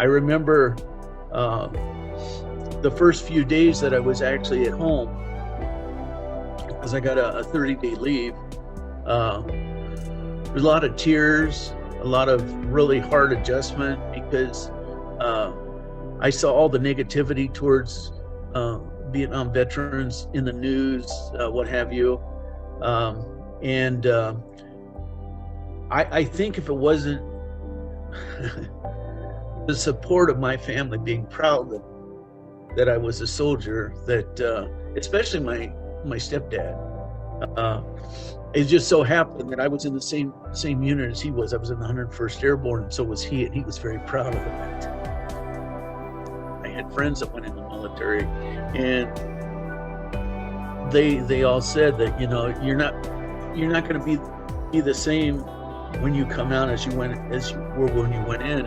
I remember the first few days that I was actually at home, because I got a 30-day leave. There's a lot of tears, a lot of really hard adjustment, because I saw all the negativity towards Vietnam veterans in the news, what have you. I think if it wasn't the support of my family being proud that I was a soldier, that especially my stepdad, it just so happened that I was in the same unit as he was. I was in the 101st Airborne, and so was he, and he was very proud of it. I had friends that went in the military, and they all said that, you know, you're not going to be the same when you come out as you were when you went in,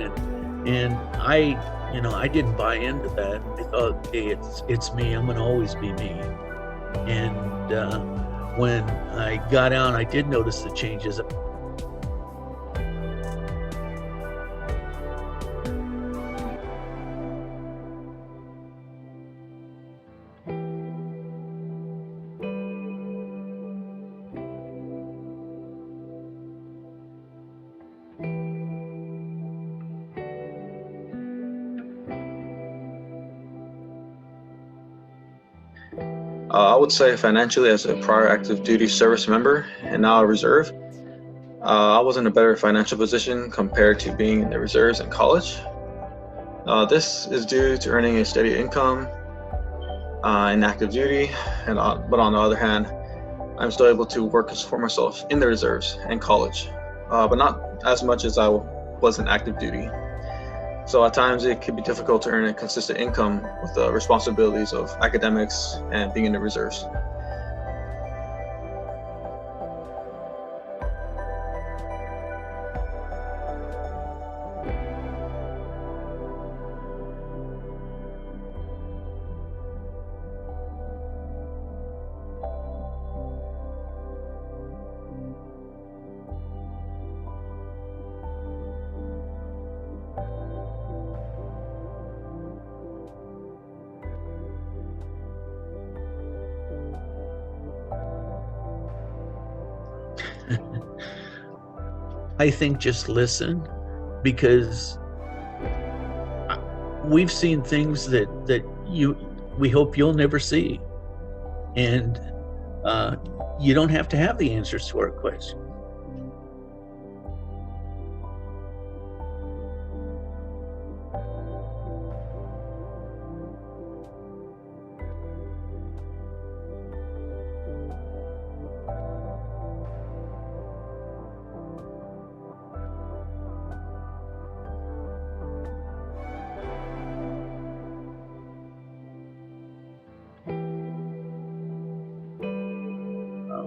and I didn't buy into that. I thought, hey, it's me. I'm going to always be me. And when I got out, I did notice the changes. I would say financially, as a prior active duty service member and now a reserve, I was in a better financial position compared to being in the reserves in college. This is due to earning a steady income in active duty, but on the other hand, I'm still able to work and support myself in the reserves and college, but not as much as I was in active duty. So at times it could be difficult to earn a consistent income with the responsibilities of academics and being in the reserves. I think just listen, because we've seen things that we hope you'll never see, and you don't have to have the answers to our questions.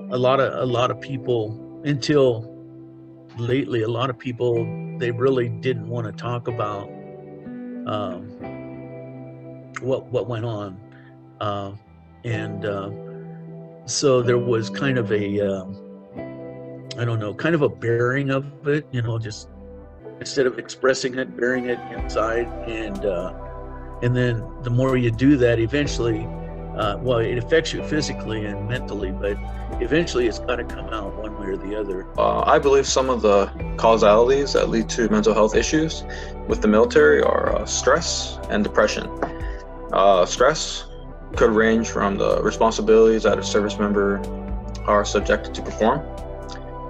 A lot of people, until lately, a lot of people, they really didn't want to talk about what went on, so there was kind of a I don't know, kind of a burying of it, you know, just instead of expressing it, burying it inside, and then the more you do that, eventually, well, it affects you physically and mentally, but eventually it's got to come out one way or the other. I believe some of the causalities that lead to mental health issues with the military are stress and depression. Stress could range from the responsibilities that a service member are subjected to perform.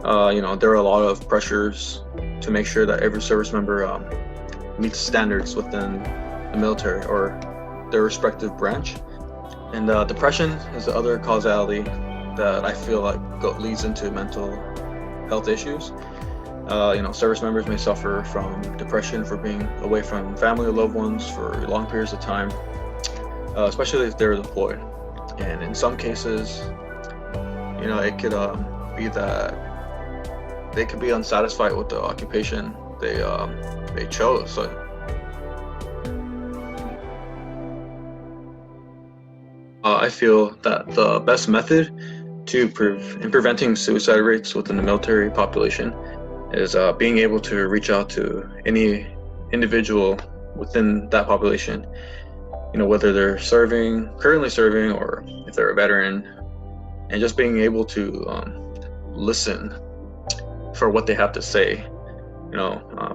There are a lot of pressures to make sure that every service member meets standards within the military or their respective branch. And depression is the other causality that I feel like leads into mental health issues. Service members may suffer from depression for being away from family or loved ones for long periods of time, especially if they're deployed. And in some cases, it could be that they could be unsatisfied with the occupation they chose. So, I feel that the best method in preventing suicide rates within the military population is being able to reach out to any individual within that population, whether they're currently serving, or if they're a veteran, and just being able to listen for what they have to say,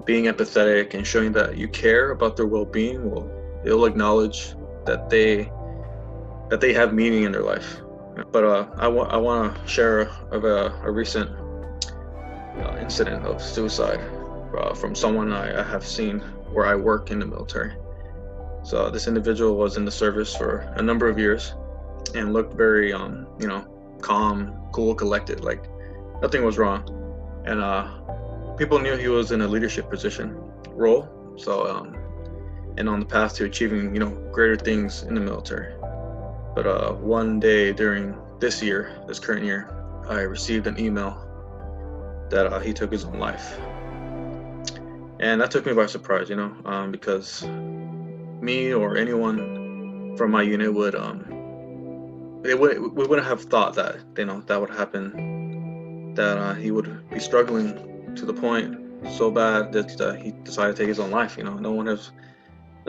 being empathetic and showing that you care about their well-being, it'll acknowledge that they have meaning in their life. But I want to share a recent incident of suicide from someone I have seen where I work in the military. So this individual was in the service for a number of years and looked very, calm, cool, collected, like nothing was wrong. And people knew he was in a leadership role. So, and on the path to achieving, greater things in the military. But one day during this current year, I received an email that he took his own life. And that took me by surprise, because me or anyone from my unit we wouldn't have thought that, that would happen, that he would be struggling to the point so bad that he decided to take his own life. None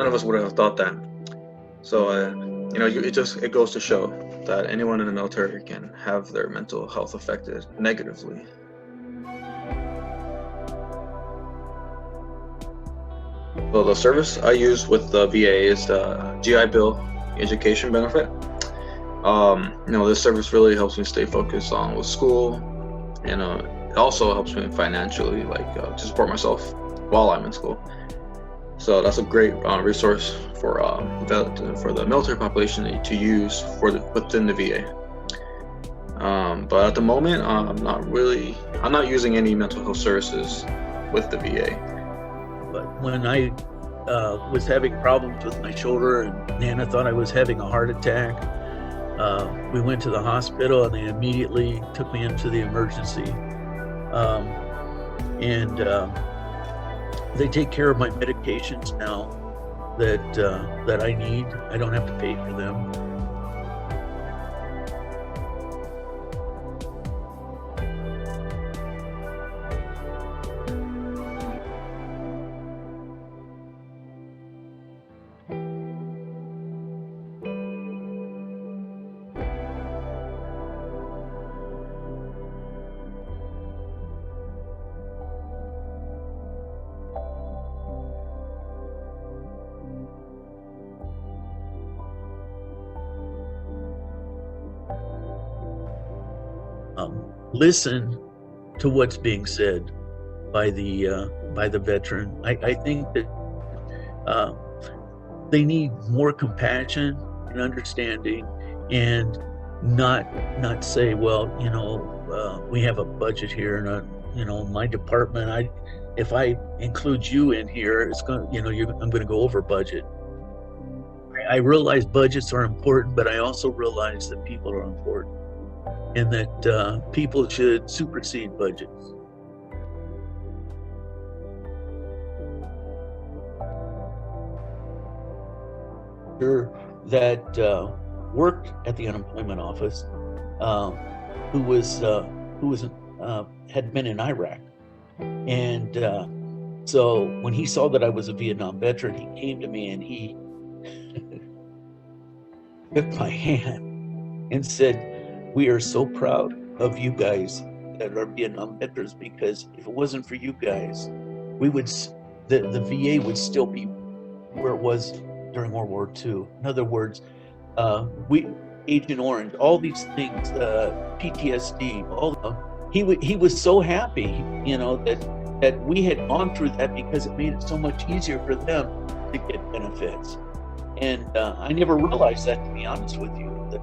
of us would have thought that. So, it goes to show that anyone in the military can have their mental health affected negatively. Well, the service I use with the VA is the GI Bill education benefit. This service really helps me stay focused on with school, and it also helps me financially, to support myself while I'm in school. So that's a great resource for the military population to use within the VA. But at the moment, I'm not using any mental health services with the VA. But when I was having problems with my shoulder and Nana thought I was having a heart attack, we went to the hospital and they immediately took me into the emergency. And they take care of my medications now that I need. I don't have to pay for them. Listen to what's being said by the veteran. I think that they need more compassion and understanding, and not say, well, we have a budget here, and my department, if I include you in here, it's going, I'm going to go over budget. I realize budgets are important, but I also realize that people are important, and that people should supersede budgets. That worked at the unemployment office, who had been in Iraq, and so when he saw that I was a Vietnam veteran, he came to me and he took my hand and said, "We are so proud of you guys that are Vietnam veterans, because if it wasn't for you guys, the VA would still be where it was during World War II. In other words, Agent Orange, all these things, PTSD, he was so happy, that we had gone through that, because it made it so much easier for them to get benefits." And I never realized that, to be honest with you, that